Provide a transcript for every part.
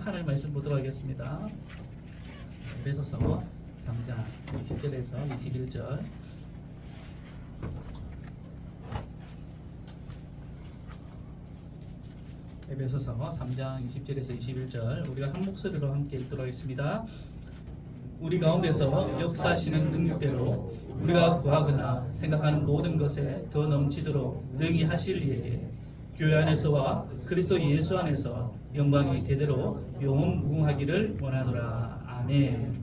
하나님 말씀 보도록 하겠습니다. 에베소서 3장 20절에서 21절. 에베소서 3장 20절에서 21절 우리가 한 목소리로 함께 읽도록 하겠습니다. 우리 가운데서 역사하시는 능력대로 우리가 구하거나 생각하는 모든 것에 더 넘치도록 능히 하실 이에게 교회 안에서와 그리스도 예수 안에서 영광이 대대로 영원무궁하기를 원하노라. 아멘.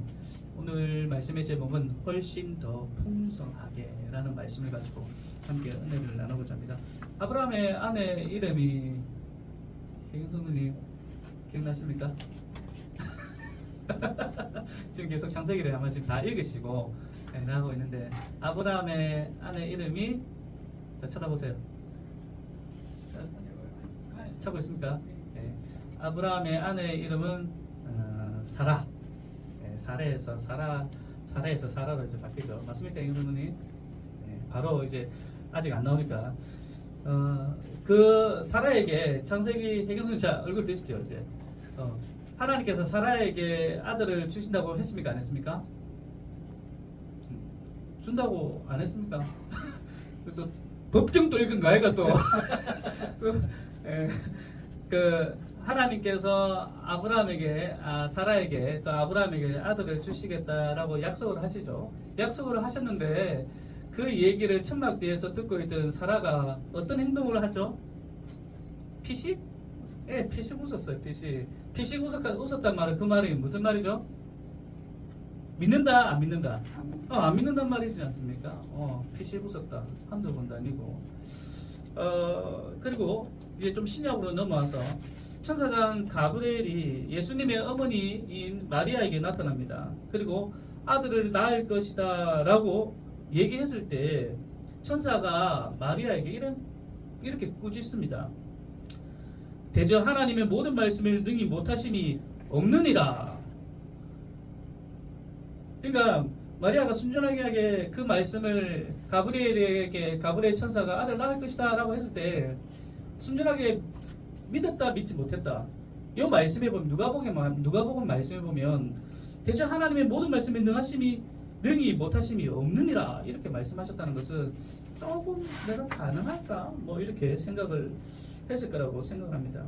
오늘 말씀의 제목은 훨씬 더 풍성하게 라는 말씀을 가지고 함께 은혜를 나누고자 합니다. 아브라함의 아내 이름이 백영성님 기억나십니까? 지금 계속 창세기를 아마 지금 다 읽으시고 나가고 있는데, 아브라함의 아내 이름이, 자 쳐다보세요. 찾고 있습니까? 네. 아브라함의 아내 이름은 사라. 네, 사라에서 사라로 이제 바뀌죠. 맞습니까, 여러분이? 네, 바로 이제 아직 안 나오니까 그 사라에게 창세기 해경수님 자 얼굴 드십시오. 이제 하나님께서 사라에게 아들을 주신다고 했습니까, 안 했습니까? 준다고 안 했습니까? 그래서 법정도 읽은 거 아이가 또. 그 하나님께서 아브라함에게 사라에게 또 아브라함에게 아들을 주시겠다라고 약속을 하시죠. 약속을 하셨는데 그 얘기를 천막 뒤에서 듣고 있던 사라가 어떤 행동을 하죠? 피식? 예, 피식 웃었어요. 피식 웃었단 말은 그 말이 무슨 말이죠? 믿는다, 안 믿는다? 안 믿는단 말이지 않습니까? 피식 웃었다. 한두 번도 아니고. 그리고 이제 좀 신약으로 넘어와서 천사장 가브리엘이 예수님의 어머니인 마리아에게 나타납니다. 그리고 아들을 낳을 것이다 라고 얘기했을 때 천사가 마리아에게 이렇게 꾸짖습니다. 대저 하나님의 모든 말씀을 능히 못하심이 없느니라. 그러니까 마리아가 순전하게 그 말씀을 가브리엘 천사가 아들 낳을 것이다 라고 했을 때 순전하게 믿었다 믿지 못했다. 이 말씀에 보면 누가복음 말씀에 보면 대저 하나님의 모든 말씀에 능히 못하심이 없느니라 이렇게 말씀하셨다는 것은 조금 내가 가능할까 뭐 이렇게 생각을 했을 거라고 생각합니다.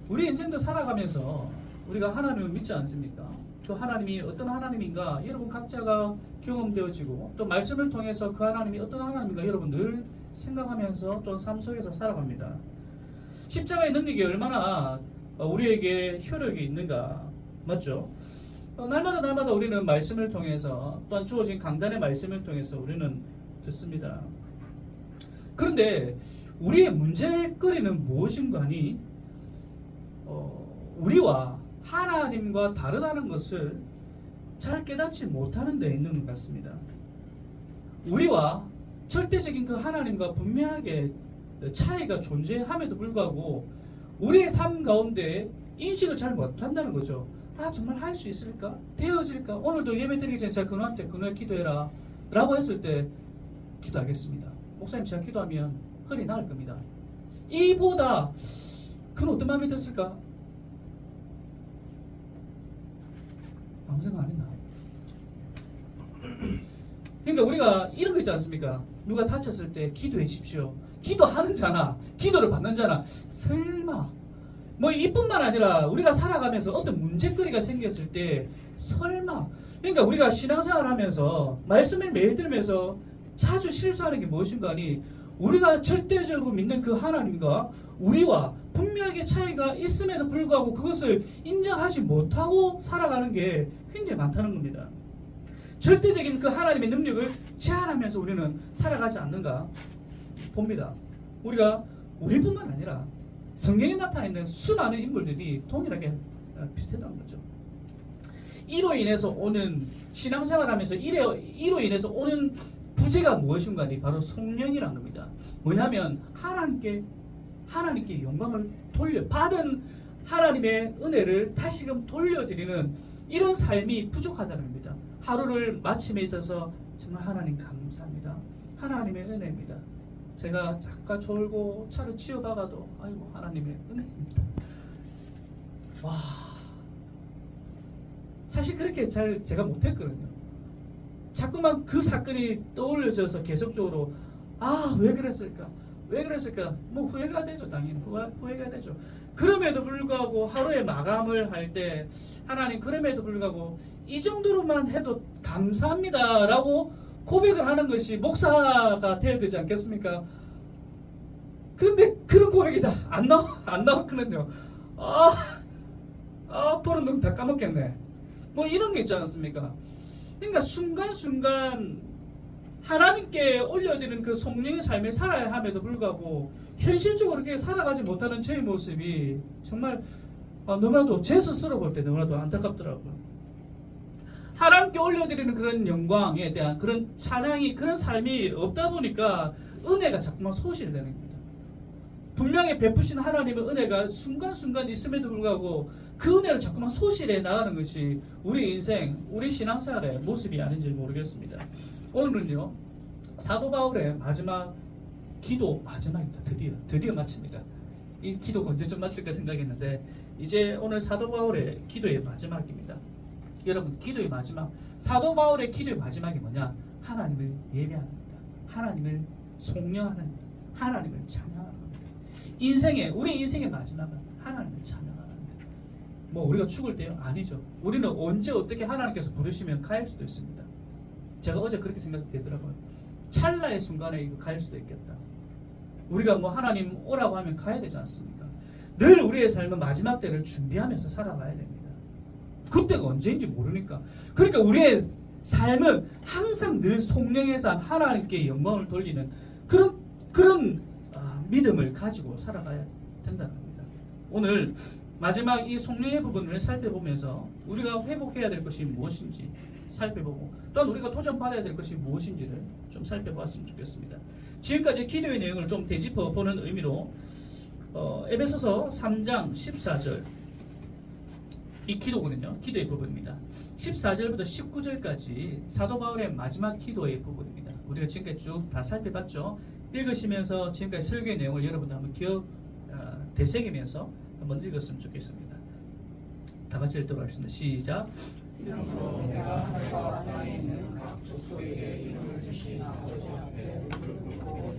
우리 인생도 살아가면서 우리가 하나님을 믿지 않습니까? 또 하나님이 어떤 하나님인가 여러분 각자가 경험되어지고 또 말씀을 통해서 그 하나님이 어떤 하나님인가 여러분 늘 생각하면서 또 삶 속에서 살아갑니다. 십자가의 능력이 얼마나 우리에게 효력이 있는가, 맞죠? 날마다 우리는 말씀을 통해서 또한 주어진 강단의 말씀을 통해서 우리는 듣습니다. 그런데 우리의 문제거리는 무엇인가 하니 우리와 하나님과 다르다는 것을 잘 깨닫지 못하는 데 있는 것 같습니다. 우리와 절대적인 그 하나님과 분명하게 차이가 존재함에도 불구하고 우리의 삶 가운데 인식을 잘 못한다는 거죠. 정말 할 수 있을까? 되어질까? 오늘도 예배 드리기 전에 제가 그노에 기도해라 라고 했을 때 기도하겠습니다. 목사님 제가 기도하면 허리 나을 겁니다. 이보다 그는 어떤 마음이 들었을까? 아무 생각 안 했나? 그러니까 우리가 이런 거 있지 않습니까? 누가 다쳤을 때 기도해 주십시오. 기도하는 자나 기도를 받는 자나 설마 뭐 이뿐만 아니라 우리가 살아가면서 어떤 문제거리가 생겼을 때 설마, 그러니까 우리가 신앙생활 하면서 말씀을 매일 들으면서 자주 실수하는 게 무엇인가 하니 우리가 절대적으로 믿는 그 하나님과 우리와 분명하게 차이가 있음에도 불구하고 그것을 인정하지 못하고 살아가는 게 굉장히 많다는 겁니다. 절대적인 그 하나님의 능력을 제한하면서 우리는 살아가지 않는가 봅니다. 우리뿐만 아니라 성경에 나타나 있는 수많은 인물들이 동일하게 비슷했다는 거죠. 이로 인해서 오는 신앙생활하면서 이로 인해서 오는 부재가 무엇인가 하니 바로 성령이라는 겁니다. 뭐냐면 하나님께 영광을 받은 하나님의 은혜를 다시금 돌려드리는 이런 삶이 부족하다는 겁니다. 하루를 마침에 있어서 정말 하나님 감사합니다. 하나님의 은혜입니다. 제가 잠깐 졸고 차를 치워박아도 아이고 하나님의 은혜입니다. 와, 사실 그렇게 잘 제가 못했거든요. 자꾸만 그 사건이 떠올려져서 계속적으로 왜 그랬을까? 왜 그랬을까? 뭐 후회가 되죠. 당연히 후회가 되죠. 그럼에도 불구하고 하루에 마감을 할 때 하나님 그럼에도 불구하고 이 정도로만 해도 감사합니다라고 고백을 하는 것이 목사가 되어야 되지 않겠습니까? 근데 그런 고백이 다 안 나왔거든요. 버릇 다 까먹겠네. 뭐 이런 게 있지 않습니까? 그러니까 순간순간 하나님께 올려드리는 그 성령의 삶을 살아야 함에도 불구하고 현실적으로 그렇게 살아가지 못하는 저의 모습이 정말 너무나도 제 스스로 볼 때 너무나도 안타깝더라고요. 하나님께 올려드리는 그런 영광에 대한 그런 찬양이 그런 삶이 없다 보니까 은혜가 자꾸만 소실되는 겁니다. 분명히 베푸신 하나님의 은혜가 순간순간 있음에도 불구하고 그 은혜를 자꾸만 소실해 나가는 것이 우리 인생, 우리 신앙생활의 모습이 아닌지 모르겠습니다. 오늘은요, 사도 바울의 마지막 기도 마지막입니다. 드디어 마칩니다. 이 기도가 언제쯤 마칠까 생각했는데 이제 오늘 사도 바울의 기도의 마지막입니다. 여러분, 기도의 마지막, 사도 바울의 기도의 마지막이 뭐냐? 하나님을 예배하는 겁니다. 하나님을 송영하는 겁니다. 하나님을 찬양하는 겁니다. 우리 인생의 마지막은 하나님을 찬양하는 겁니다. 뭐 우리가 죽을 때요? 아니죠. 우리는 언제 어떻게 하나님께서 부르시면 갈 수도 있습니다. 제가 어제 그렇게 생각되더라고요. 찰나의 순간에 갈 수도 있겠다. 우리가 뭐 하나님 오라고 하면 가야 되지 않습니까? 늘 우리의 삶은 마지막 때를 준비하면서 살아가야 됩니다. 그때가 언제인지 모르니까. 그러니까 우리의 삶은 항상 늘 성령에서 하나님께 영광을 돌리는 그런 믿음을 가지고 살아가야 된다는 겁니다. 오늘 마지막 이 성령의 부분을 살펴보면서 우리가 회복해야 될 것이 무엇인지 살펴보고 또한 우리가 도전받아야 될 것이 무엇인지를 좀 살펴보았으면 좋겠습니다. 지금까지 기도의 내용을 좀 되짚어보는 의미로 에베소서 3장 14절 이 기도거든요. 기도의 부분입니다. 14절부터 19절까지 사도 바울의 마지막 기도의 부분입니다. 우리가 지금까지 쭉 다 살펴봤죠. 읽으시면서 지금까지 설교의 내용을 여러분들 한번 되새기면서 한번 읽었으면 좋겠습니다. 다 같이 읽도록 하겠습니다. 시작. 이러므로 내가 하늘과 땅에 있는 각 족속에게 이름을 주신 아버지 앞에 무릎을 꿇고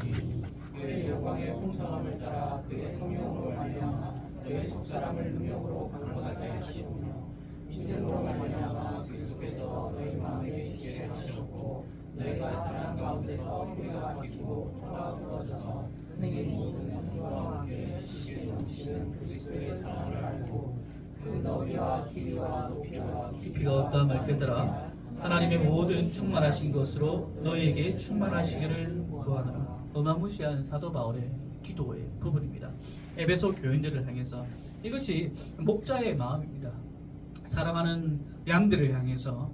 그의 영광의 풍성함을 따라 그의 성령으로 말미암아 너희 속사람을 능력으로 강건하게 하시오며 믿음으로 말미암아 그리스도께서 너희 마음에 지혜를 하셨고 너희가 사랑 가운데서 우리가 기쁘고 터가 부어져서 내게 모든 성도와 함께 지식이 넘치는 그리스도의 사랑을 알고 그 너희와 길이와 높이와 깊이가 어떠함을 깨달아 하나님의 모든 충만하신 것으로 너희에게 충만하시기를 구하노라. 어마무시한 사도 바울의 기도의 부분입니다. 에베소 교인들을 향해서 이것이 목자의 마음입니다. 사랑하는 양들을 향해서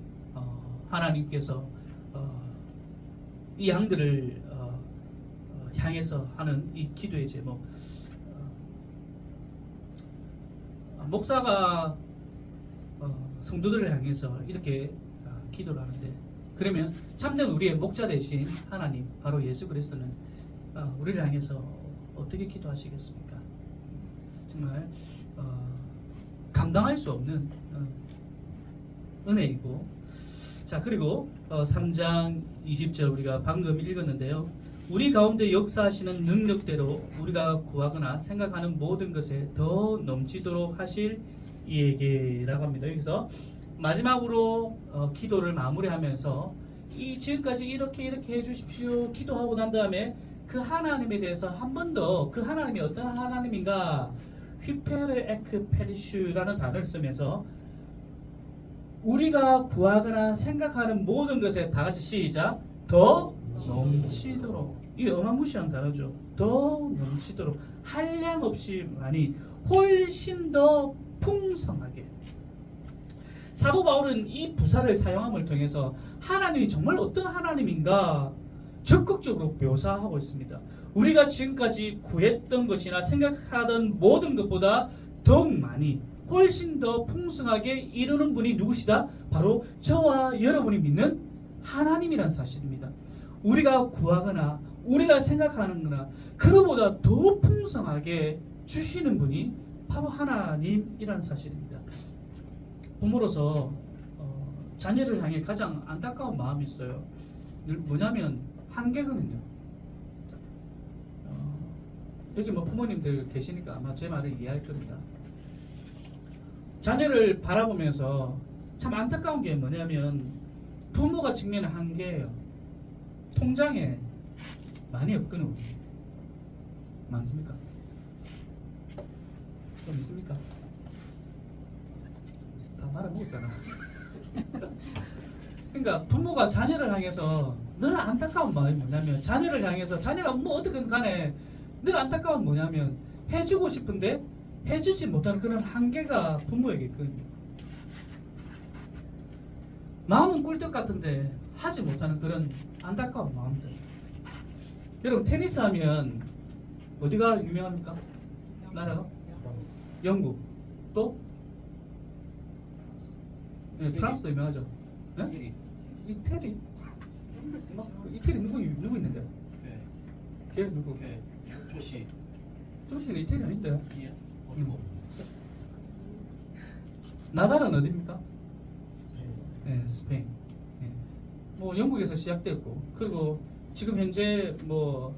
하나님께서 이 양들을 향해서 하는 이 기도의 제목. 목사가 성도들을 향해서 이렇게 기도를 하는데 그러면 참된 우리의 목자 되신 하나님 바로 예수 그리스도는 우리를 향해서 어떻게 기도하시겠습니까? 정말 감당할 수 없는 은혜이고 자 그리고 3장 20절 우리가 방금 읽었는데요. 우리 가운데 역사하시는 능력대로 우리가 구하거나 생각하는 모든 것에 더 넘치도록 하실 이에게라고 합니다. 여기서 마지막으로 기도를 마무리하면서 이 지금까지 이렇게 해주십시오 기도하고 난 다음에 그 하나님에 대해서 한 번 더 그 하나님이 어떤 하나님인가 휘페르 에크 페리슈라는 단어를 쓰면서 우리가 구하거나 생각하는 모든 것에 다 같이 시작 더 넘치도록 이 어마무시한 단어죠. 더 넘치도록 한량없이 많이 훨씬 더 풍성하게 사도 바울은 이 부사를 사용함을 통해서 하나님이 정말 어떤 하나님인가 적극적으로 묘사하고 있습니다. 우리가 지금까지 구했던 것이나 생각하던 모든 것보다 더욱 많이 훨씬 더 풍성하게 이루는 분이 누구시다? 바로 저와 여러분이 믿는 하나님이란 사실입니다. 우리가 구하거나 우리가 생각하는 거나 그거보다 더 풍성하게 주시는 분이 바로 하나님이라는 사실입니다. 부모로서 자녀를 향해 가장 안타까운 마음이 있어요. 뭐냐면 한계거든요. 여기 뭐 부모님들 계시니까 아마 제 말을 이해할 겁니다. 자녀를 바라보면서 참 안타까운 게 뭐냐면 부모가 직면한 한계예요. 통장에 많이 없거든. 많습니까? 좀 있습니까? 다 말아먹었잖아. 그러니까 부모가 자녀를 향해서 늘 안타까운 마음이 뭐냐면 자녀를 향해서 자녀가 뭐 어떻게든 간에 늘 안타까운 뭐냐면 해주고 싶은데 해주지 못하는 그런 한계가 부모에게 있거든요. 마음은 꿀떡 같은데 하지 못하는 그런 안타까운 마음들. 여러분 테니스 하면 어디가 유명합니까? 나라가? 영국. 또? 네, 프랑스도 유명하죠. 네? 이태리? 이태리 누구 있는데? 네. 걔 누구? 네. 조시. 조시는 이태리 아닌데? 예. 어디고? 나달은 어디입니까? 네, 스페인. 네. 뭐 영국에서 시작됐고 그리고 지금 현재 뭐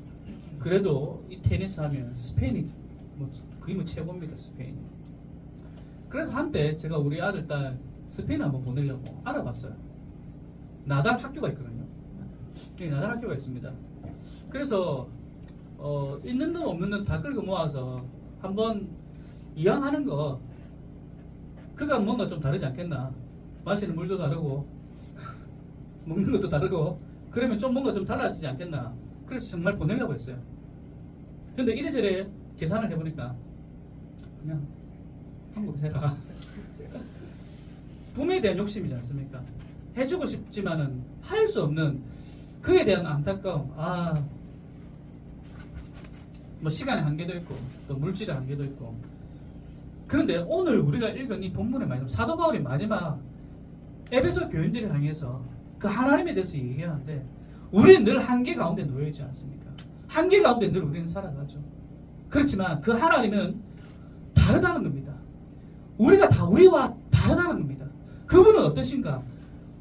그래도 이 테니스 하면 스페인이 뭐 거의 뭐 최고입니다. 스페인. 그래서 한때 제가 우리 아들 딸 스페인 한번 보내려고 알아봤어요. 나달 학교가 있거든요. 네, 나달 학교가 있습니다. 그래서 있는 돈 없는 돈 다 끌고 모아서 한번 이왕하는 거 그가 뭔가 좀 다르지 않겠나. 마시는 물도 다르고 먹는 것도 다르고 그러면 좀 뭔가 좀 달라지지 않겠나. 그래서 정말 보내려고 했어요. 근데 이래저래 계산을 해보니까 그냥 한국에서 해라. 부모에 대한 욕심이지 않습니까? 해주고 싶지만은 할 수 없는 그에 대한 안타까움. 뭐 시간의 한계도 있고 또 물질의 한계도 있고. 그런데 오늘 우리가 읽은 이 본문의 말씀 사도 바울이 마지막 에베소 교인들을 향해서 그 하나님에 대해서 얘기하는데 우리는 늘 한계 가운데 놓여 있지 않습니까? 한계 가운데 늘 우리는 살아가죠. 그렇지만 그 하나님은 다르다는 겁니다. 우리가 다 우리와 다르다는 겁니다. 그분은 어떠신가?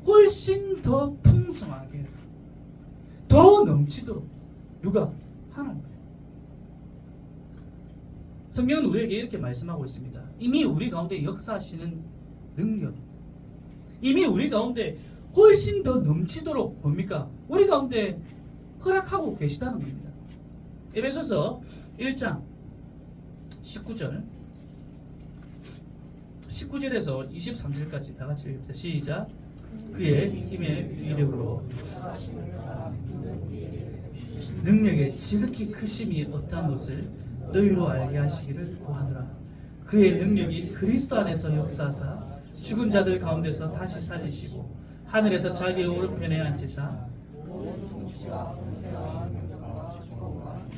훨씬 더 풍성하게 더 넘치도록 누가? 하나님. 성경은 우리에게 이렇게 말씀하고 있습니다. 이미 우리 가운데 역사하시는 능력, 이미 우리 가운데 훨씬 더 넘치도록 뭡니까? 우리 가운데 허락하고 계시다는 겁니다. 에베소서 1장 19절에서 23절까지 다 같이 읽읍시다. 시작. 그의 힘의 위력으로 능력의 지극히 크심이 어떠한 것을 너희로 알게 하시기를 구하노라. 그의 능력이 그리스도 안에서 역사하사 죽은 자들 가운데서 다시 살리시고 하늘에서 자기의 오른편에 앉히사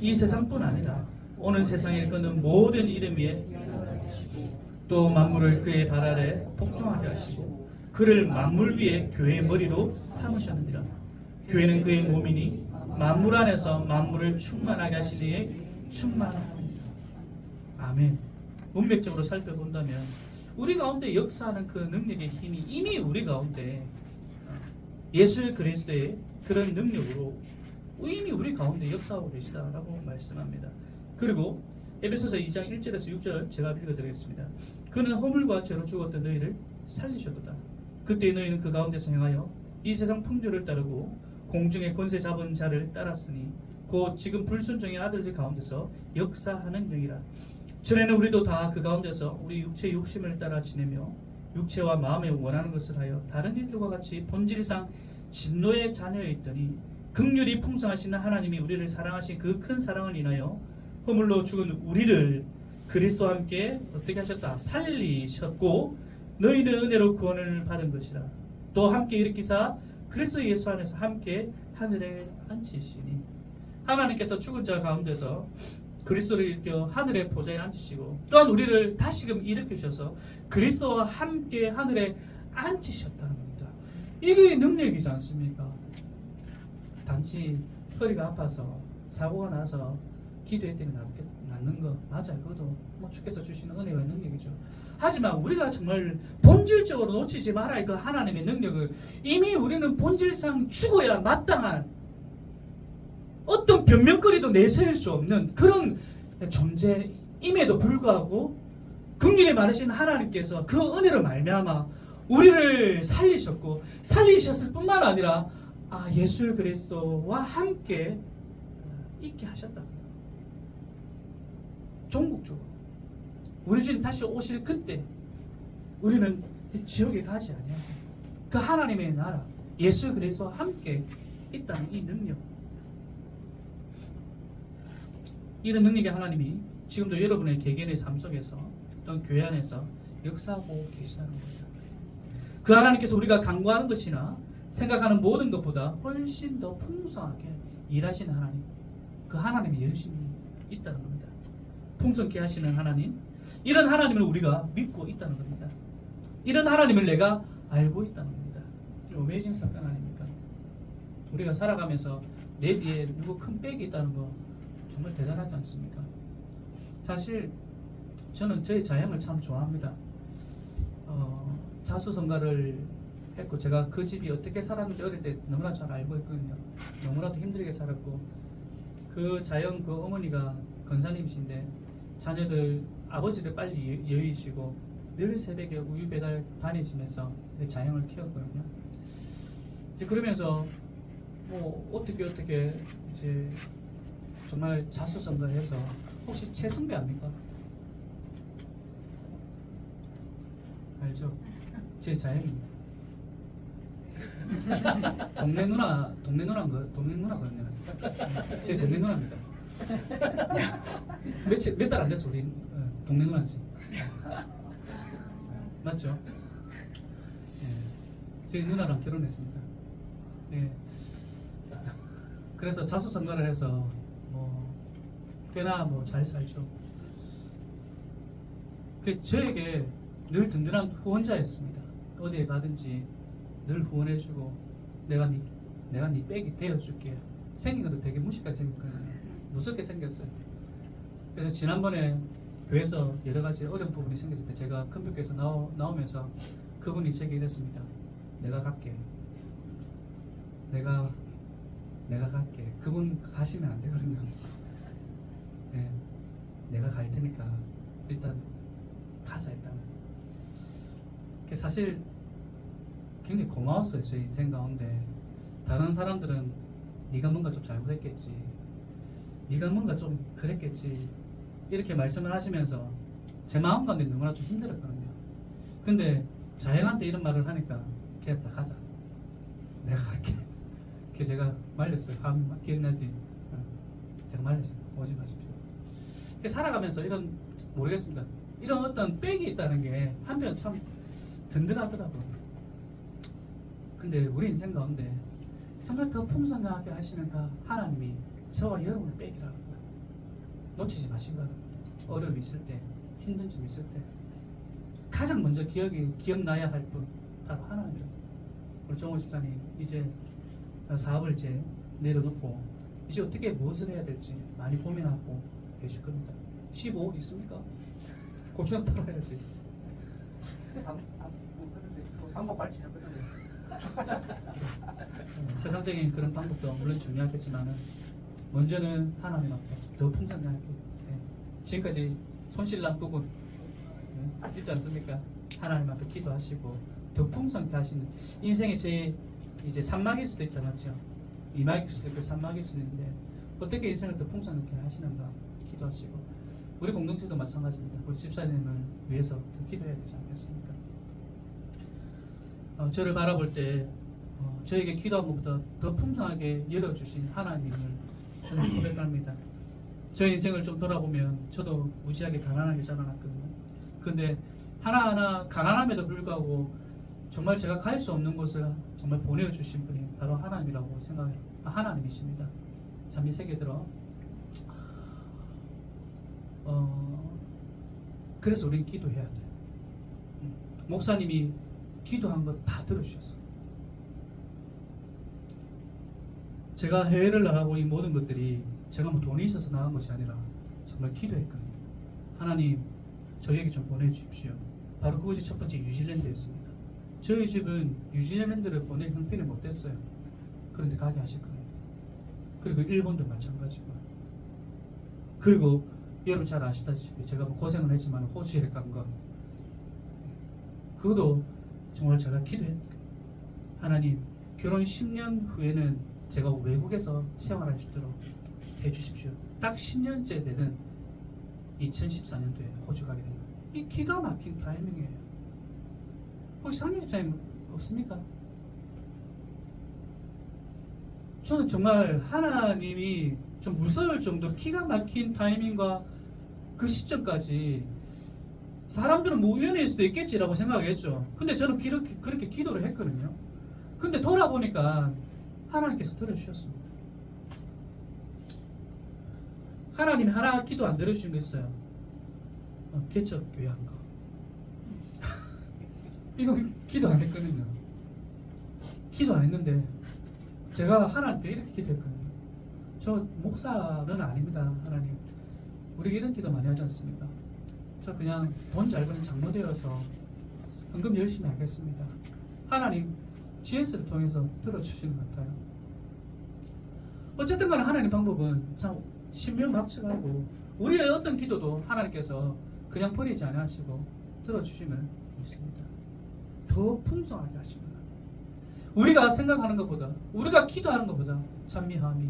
이 세상뿐 아니라 오는 세상에 일컫는 모든 이름 위에 또 만물을 그의 발 아래 복종하게 하시고 그를 만물 위에 교회의 머리로 삼으셨느니라. 교회는 그의 몸이니 만물 안에서 만물을 충만하게 하시는 이의 충만합니다. 아멘. 문맥적으로 살펴본다면 우리 가운데 역사하는 그 능력의 힘이 이미 우리 가운데 예수 그리스도의 그런 능력으로 이미 우리 가운데 역사하고 계시다라고 말씀합니다. 그리고 에베소서 2장 1절에서 6절 제가 읽어드리겠습니다. 그는 허물과 죄로 죽었던 너희를 살리셨도다. 그때 너희는 그 가운데서 행하여 이 세상 풍조를 따르고 공중의 권세 잡은 자를 따랐으니 곧 지금 불순종의 아들들 가운데서 역사하는 영이라. 전에는 우리도 다 그 가운데서 우리 육체의 욕심을 따라 지내며 육체와 마음에 원하는 것을 하여 다른 일들과 같이 본질상 진노의 자녀였더니 긍휼이 풍성하신 하나님이 우리를 사랑하신 그 큰 사랑을 인하여 허물로 죽은 우리를 그리스도와 함께 어떻게 하셨다? 살리셨고 너희는 은혜로 구원을 받은 것이라. 또 함께 일으키사 그리스도 예수 안에서 함께 하늘에 앉히시니. 하나님께서 죽은 자 가운데서 그리스도를 일으켜 하늘의 보좌에 앉히시고 또한 우리를 다시금 일으키셔서 그리스도와 함께 하늘에 앉히셨다는 겁니다. 이게 능력이지 않습니까? 단지 허리가 아파서 사고가 나서 기도했더니 낫는 거 맞아요. 그것도 뭐 주께서 주시는 은혜와 능력이죠. 하지만 우리가 정말 본질적으로 놓치지 말아야 그 하나님의 능력을 이미 우리는 본질상 죽어야 마땅한 어떤 변명거리도 내세울 수 없는 그런 존재임에도 불구하고 긍휼히 많으신 하나님께서 그 은혜로 말미암아 우리를 살리셨고 살리셨을 뿐만 아니라 예수 그리스도와 함께 있게 하셨다. 종국적으로 우리 주님 다시 오실 그때 우리는 지옥에 가지 아니하고 그 하나님의 나라 예수 그리스도와 함께 있다는 이 능력, 이런 능력의 하나님이 지금도 여러분의 개개인의 삶 속에서 또는 교회 안에서 역사하고 계시다는 겁니다. 그 하나님께서 우리가 간구하는 것이나 생각하는 모든 것보다 훨씬 더 풍성하게 일하시는 하나님, 그 하나님이 열심히 있다는 겁니다. 풍성케 하시는 하나님, 이런 하나님을 우리가 믿고 있다는 겁니다. 이런 하나님을 내가 알고 있다는 겁니다. 어메이징 사건 아닙니까? 우리가 살아가면서 내 뒤에 누구 큰 백이 있다는 거 정말 대단하지 않습니까? 사실 저는 저의 자형을 참 좋아합니다. 자수성가를 했고 제가 그 집이 어떻게 살았는지 어릴 때 너무나 잘 알고 있거든요. 너무나도 힘들게 살았고 그 자형 그 어머니가 권사님이신데 자녀들 아버지를 빨리 여의시고 늘 새벽에 우유 배달 다니시면서 자형을 키웠거든요. 이제 그러면서 뭐 어떻게 이제 정말 자수성가를 해서 혹시 최승배 압니까? 알죠? 제 자형입니다. 동네 누나거든요. 제 동네 누나입니다. 몇 달 안 돼서 우리 동네 누나지. 맞죠? 제 누나랑 결혼했습니다. 예. 그래서 자수성가를 해서 꽤나 잘 살죠. 저에게 늘 든든한 후원자였습니다. 어디에 가든지 늘 후원해주고 내가 네 백이 되어줄게. 생긴 것도 되게 무식하게 생겼거든요. 무섭게 생겼어요. 그래서 지난번에 교회에서 여러 가지 어려운 부분이 생겼을 때 제가 컴퓨터에서 나오면서 그분이 제게 이랬습니다. 내가 갈게. 내가 갈게. 그분 가시면 안 되거든요. 네, 내가 갈 테니까 일단 가자 일단. 사실 굉장히 고마웠어요. 제 인생 가운데 다른 사람들은 네가 뭔가 좀 잘못했겠지, 네가 뭔가 좀 그랬겠지 이렇게 말씀을 하시면서 제 마음 가운데 너무나 좀 힘들었거든요. 근데 자영한테 이런 말을 하니까 됐다 가자, 내가 갈게. 그래서 제가 말렸어요. 기억나지? 제가 말렸어요. 오지 마십시오. 살아가면서 이런 모르겠습니다. 이런 어떤 백이 있다는 게 한편 참 든든하더라고요. 근데 우리 인생 가운데 정말 더 풍성하게 하시는 그 하나님이 저와 여러분의 백이라는 거예요. 놓치지 마시기 바랍니다. 어려움이 있을 때, 힘든 점 있을 때 가장 먼저 기억나야 할 분 바로 하나님이에요. 우리 정호 집사님 이제 사업을 이제 내려놓고 이제 어떻게 무엇을 해야 될지 많이 고민하고 계실 겁니다. 15억 있습니까? 고추장 팔아야지. 방법 발치했거든요. 세상적인 그런 방법도 물론 중요하겠지만은 먼저는 하나님 앞에 더 풍성하게 지금까지 손실난 부분 있지 않습니까? 하나님 앞에 기도하시고 더 풍성하게 하시는 인생의 제 이제 산막일 수도 있다 맞죠? 2막일 수도 있고 3막일 수도 있는데 어떻게 인생을 더 풍성하게 하시는가 기도하시고 우리 공동체도 마찬가지입니다. 우리 집사님을 위해서 더 기도해야 되지 않겠습니까? 저를 바라볼 때 저에게 기도한 것보다 더 풍성하게 열어주신 하나님을 저는 고백합니다. 저 인생을 좀 돌아보면 저도 무지하게 가난하게 자라났거든요. 그런데 하나하나 가난함에도 불구하고 정말 제가 갈 수 없는 곳을 정말 보내주신 분이 바로 하나님이라고 생각해요. 하나님이십니다. 잠이 새겨 들어. 그래서 우리는 기도해야 돼요. 목사님이 기도한 거 다 들어주셨어요. 제가 해외를 나가고 이 모든 것들이 제가 뭐 돈이 있어서 나간 것이 아니라 정말 기도했거든요. 하나님, 저에게 좀 보내주십시오. 바로 그것이 첫 번째 뉴질랜드였습니다. 저희 집은 뉴질랜드를 보낼 형편이 못 됐어요. 그런데 가게 하실 거예요. 그리고 일본도 마찬가지고요. 그리고 여러분 잘 아시다시피 제가 뭐 고생을 했지만 호주에 간 거, 그것도 정말 제가 기도했어요. 하나님, 결혼 10년 후에는 제가 외국에서 생활할 수 있도록 해주십시오. 딱 10년째 되는 2014년도에 호주 가게 된 거예요. 이 기가 막힌 타이밍이에요. 혹시 상희 집사님 없습니까? 저는 정말 하나님이 좀 무서울 정도로 기가 막힌 타이밍과 그 시점까지 사람들은 뭐 우연일 수도 있겠지라고 생각했죠. 근데 저는 그렇게 기도를 했거든요. 근데 돌아보니까 하나님께서 들어주셨습니다. 하나님이 하나 기도 안 들어주신 거 있어요. 개척교회 한 거. 이거 기도 안 했거든요. 기도 안 했는데 제가 하나님께 이렇게 기도했거든요. 저 목사는 아닙니다. 하나님, 우리 이런 기도 많이 하지 않습니까? 저 그냥 돈 잘 버는 장로 되어서 헌금 열심히 하겠습니다. 하나님 GS를 통해서 들어주시는 것 같아요. 어쨌든 간에 하나님 방법은 참 신묘막측하고 우리의 어떤 기도도 하나님께서 그냥 버리지 않으시고 들어주시면 믿습니다. 더 풍성하게 하시는 거예요. 우리가 생각하는 것보다, 우리가 기도하는 것보다 찬미하미,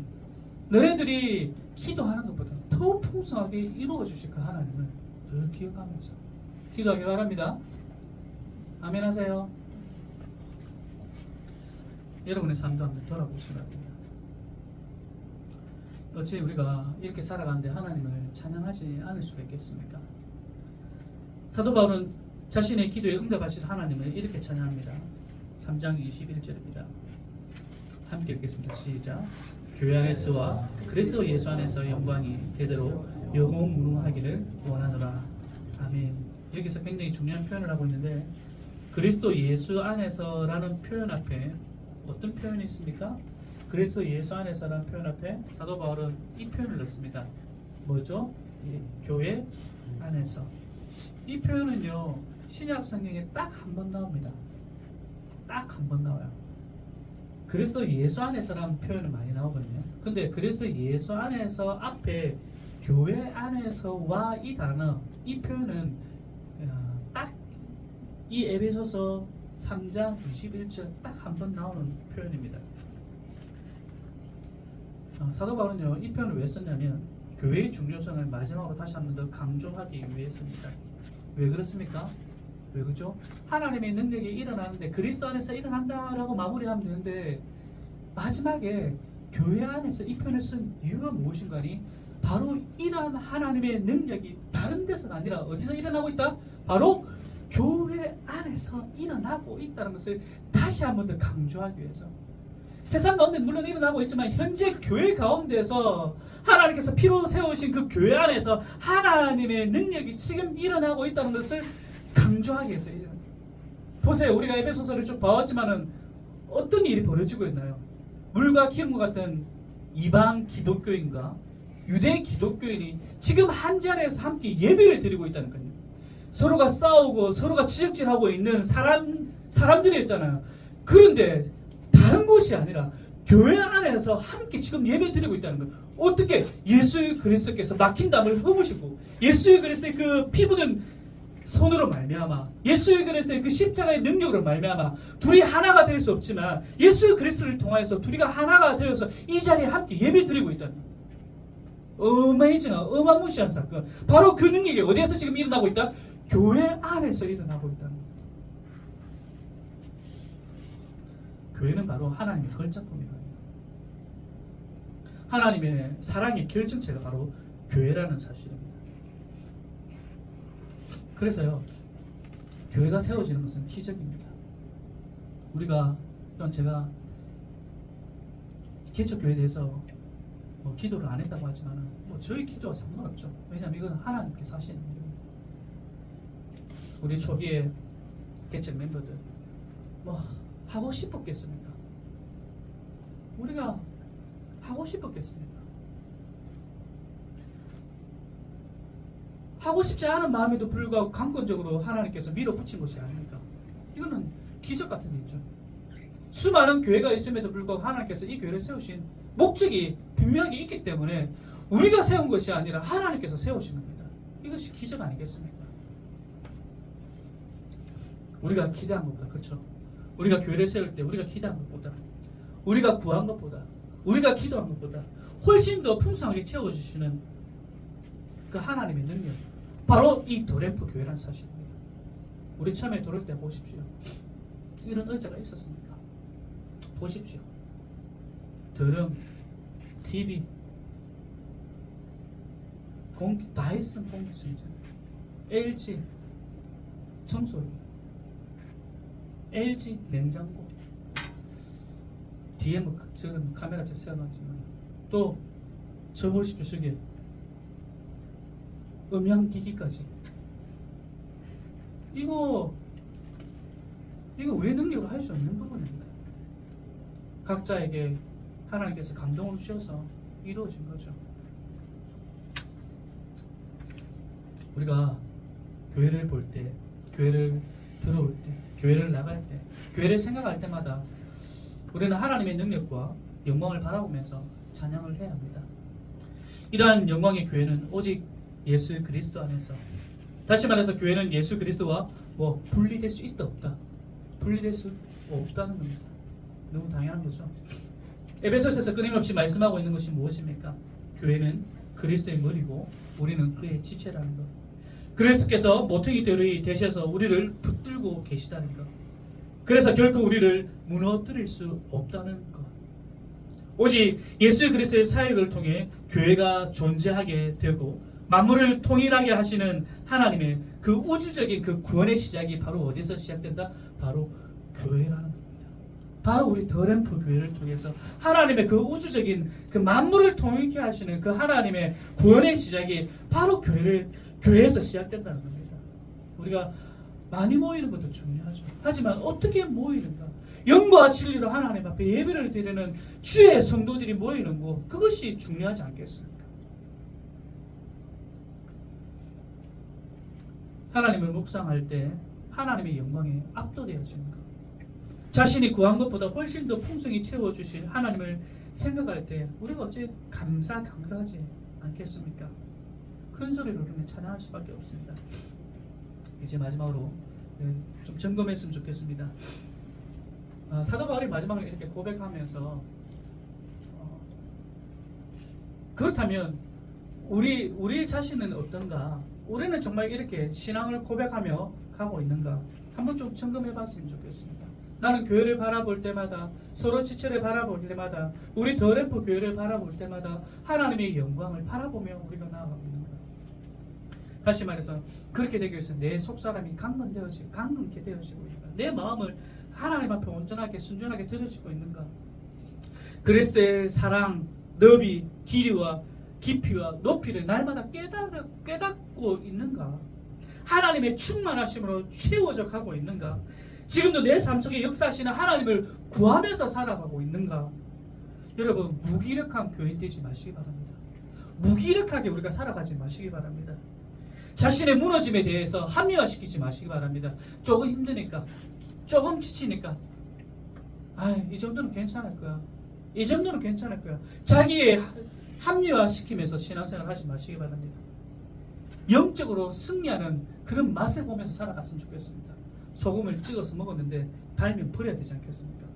너네들이 기도하는 것보다 더 풍성하게 이루어 주실 그 하나님을 늘 기억하면서 기도하기 바랍니다. 아멘 하세요. 여러분의 삶도 한번 돌아보시기 바랍니다. 어째 우리가 이렇게 살아가는데 하나님을 찬양하지 않을 수가 있겠습니까? 사도 바울은 자신의 기도에 응답하실 하나님을 이렇게 찬양합니다. 3장 21절입니다. 함께 읽겠습니다. 시작. 교회 안에서와 그리스도 예수 안에서 영광이 대대로 영원무궁하기를 원하노라. 아멘. 여기서 굉장히 중요한 표현을 하고 있는데, 그리스도 예수 안에서라는 표현 앞에 어떤 표현이 있습니까? 그리스도 예수 안에서라는 표현 앞에 사도 바울은 이 표현을 넣습니다. 뭐죠? 교회 안에서. 이 표현은요, 신약 성경에 딱 한 번 나옵니다. 딱 한 번 나와요. 그리스도 예수 안에서라는 표현은 많이 나오거든요. 근데 그리스도 예수 안에서 앞에 교회 안에서와 이 단어, 이 표현은 딱 이 에베소서 3장 21절 딱 한 번 나오는 표현입니다. 사도 바울은요, 이 표현을 왜 썼냐면 교회의 중요성을 마지막으로 다시 한 번 더 강조하기 위해서입니다. 왜 그렇습니까? 왜 그죠? 하나님의 능력이 일어나는데 그리스도 안에서 일어난다라고 마무리하면 되는데 마지막에 교회 안에서 이 표현을 쓴 이유가 무엇인가 하니, 바로 이러한 하나님의 능력이 다른 데서가 아니라 어디서 일어나고 있다? 바로 교회 안에서 일어나고 있다는 것을 다시 한 번 더 강조하기 위해서. 세상 가운데 물론 일어나고 있지만 현재 교회 가운데서 하나님께서 피로 세우신 그 교회 안에서 하나님의 능력이 지금 일어나고 있다는 것을 강조하기 위해서. 보세요. 우리가 에베소서를 쭉 봐왔지만은 어떤 일이 벌어지고 있나요? 물과 기름과 같은 이방 기독교인과 유대 기독교인이 지금 한 자리에서 함께 예배를 드리고 있다는 거예요. 서로가 싸우고 서로가 지적질하고 있는 사람들이었잖아요. 그런데 다른 곳이 아니라 교회 안에서 함께 지금 예배 드리고 있다는 거예요. 어떻게? 예수 그리스도께서 막힌 담을 흡으시고 예수 그리스도의 그 피부는 손으로 말미암아, 예수 그리스도의 그 십자가의 능력으로 말미암아 둘이 하나가 될 수 없지만 예수 그리스도를 통하여서 둘이가 하나가 되어서 이 자리에 함께 예배 드리고 있다는 거예요. 어마무시한 사건. 바로 그 능력이 어디에서 지금 일어나고 있다? 교회 안에서 일어나고 있다는 거예요. 교회는 바로 하나님의 걸작품이거든요. 하나님의 사랑의 결정체가 바로 교회라는 사실입니다. 그래서요, 교회가 세워지는 것은 기적입니다. 우리가, 또한 제가 개척교회에 대해서 뭐 기도를 안 했다고 하지만 저희 기도와 상관없죠. 왜냐하면 이건 하나님께서 하시는 일입니다. 우리 초기에 개척 멤버들 뭐 하고 싶었겠습니까? 우리가 하고 싶었겠습니까? 하고 싶지 않은 마음에도 불구하고 강권적으로 하나님께서 밀어붙인 것이 아닙니까? 이거는 기적 같은 일이죠. 수많은 교회가 있음에도 불구하고 하나님께서 이 교회를 세우신 목적이 분명하게 있기 때문에 우리가 세운 것이 아니라 하나님께서 세우신 겁니다. 이것이 기적 아니겠습니까? 우리가 기대한 것보다, 그렇죠? 우리가 교회를 세울 때 우리가 기대한 것보다, 우리가 구한 것보다, 우리가 기도한 것보다 훨씬 더 풍성하게 채워주시는 그 하나님의 능력, 바로 이 도렘프 교회라는 사실입니다. 우리 처음에 들어올 때 보십시오. 이런 의자가 있었습니까? 보십시오. 드럼, TV, 다이슨 공기청정, LG 청소기, LG 냉장고, 뒤에 뭐 저는 카메라처럼 세워놨지만 또 저 보십시오. 저기 음향기기까지. 이거 우리의 능력으로 할 수 없는 부분입니다. 각자에게 하나님께서 감동을 주셔서 이루어진 거죠. 우리가 교회를 볼 때, 교회를 들어올 때, 교회를 나갈 때, 교회를 생각할 때마다 우리는 하나님의 능력과 영광을 바라보면서 찬양을 해야 합니다. 이러한 영광의 교회는 오직 예수 그리스도 안에서, 다시 말해서 교회는 예수 그리스도와 분리될 수 있다 없다, 분리될 수 없다는 겁니다. 너무 당연한 거죠. 에베소서에서 끊임없이 말씀하고 있는 것이 무엇입니까? 교회는 그리스도의 머리고 우리는 그의 지체라는 것. 그리스도께서 모퉁이 돌이 되셔서 우리를 붙들고 계시다는 것. 그래서 결코 우리를 무너뜨릴 수 없다는 것. 오직 예수 그리스도의 사역을 통해 교회가 존재하게 되고 만물을 통일하게 하시는 하나님의 그 우주적인 그 구원의 시작이 바로 어디서 시작된다? 바로 교회라는 겁니다. 바로 우리 더램프 교회를 통해서 하나님의 그 우주적인 그 만물을 통일케 하시는 그 하나님의 구원의 시작이 바로 교회에서 시작된다는 겁니다. 우리가 많이 모이는 것도 중요하죠. 하지만 어떻게 모이는가? 영과 진리로 하나님 앞에 예배를 드리는 주의 성도들이 모이는 것, 그것이 중요하지 않겠습니까? 하나님을 묵상할 때 하나님의 영광에 압도되어지는 것, 자신이 구한 것보다 훨씬 더 풍성히 채워주신 하나님을 생각할 때 우리가 어째 감사하지 않겠습니까? 큰 소리로 우리는 찬양할 수밖에 없습니다. 이제 마지막으로 좀 점검했으면 좋겠습니다. 사도 바울이 마지막에 이렇게 고백하면서 그렇다면 우리 자신은 어떤가? 우리는 정말 이렇게 신앙을 고백하며 가고 있는가? 한번 좀 점검해봤으면 좋겠습니다. 나는 교회를 바라볼 때마다, 서로 지체를 바라볼 때마다, 우리 더램프 교회를 바라볼 때마다 하나님의 영광을 바라보며 우리가 나아가고 있는가? 다시 말해서 그렇게 되기 위해서 내 속사람이 강건케 되어지고 있는가? 내 마음을 하나님 앞에 온전하게 순전하게 들어지고 있는가? 그리스도의 사랑, 너비, 길이와 깊이와 높이를 날마다 깨닫고 있는가? 하나님의 충만하심으로 채워져 가고 있는가? 지금도 내 삶 속에 역사하시는 하나님을 구하면서 살아가고 있는가? 여러분, 무기력한 교인 되지 마시기 바랍니다. 무기력하게 우리가 살아가지 마시기 바랍니다. 자신의 무너짐에 대해서 합리화시키지 마시기 바랍니다. 조금 힘드니까, 조금 지치니까, 이 정도는 괜찮을 거야. 이 정도는 괜찮을 거야. 자기의 합리화시키면서 신앙생활 하지 마시기 바랍니다. 영적으로 승리하는 그런 맛을 보면서 살아갔으면 좋겠습니다. 소금을 찍어서 먹었는데 달면 버려야 되지 않겠습니까?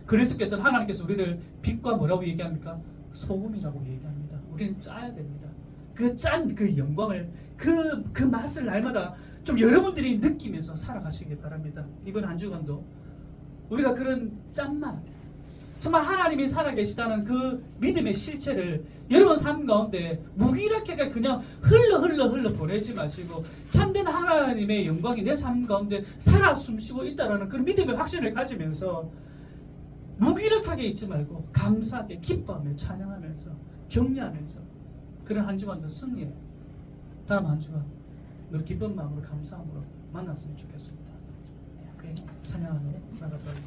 그리스도께서는, 하나님께서 우리를 빛과 뭐라고 얘기합니까? 소금이라고 얘기합니다. 우리는 짜야 됩니다. 그 짠 그 영광을, 그 맛을 날마다 좀 여러분들이 느끼면서 살아가시길 바랍니다. 이번 한 주간도 우리가 그런 짠맛, 정말 하나님이 살아계시다는 그 믿음의 실체를 여러분 삶 가운데 무기력하게 그냥 흘러 보내지 마시고, 참된 하나님의 영광이 내 삶 가운데 살아 숨쉬고 있다는 그런 믿음의 확신을 가지면서 무기력하게 있지 말고 감사하게 기뻐하며 찬양하면서 격려하면서 그런 한 주간도 승리해. 다음 한 주간 우리 기쁜 마음으로 감사함으로 만났으면 좋겠습니다. 찬양하며 나가도록 하겠습니다.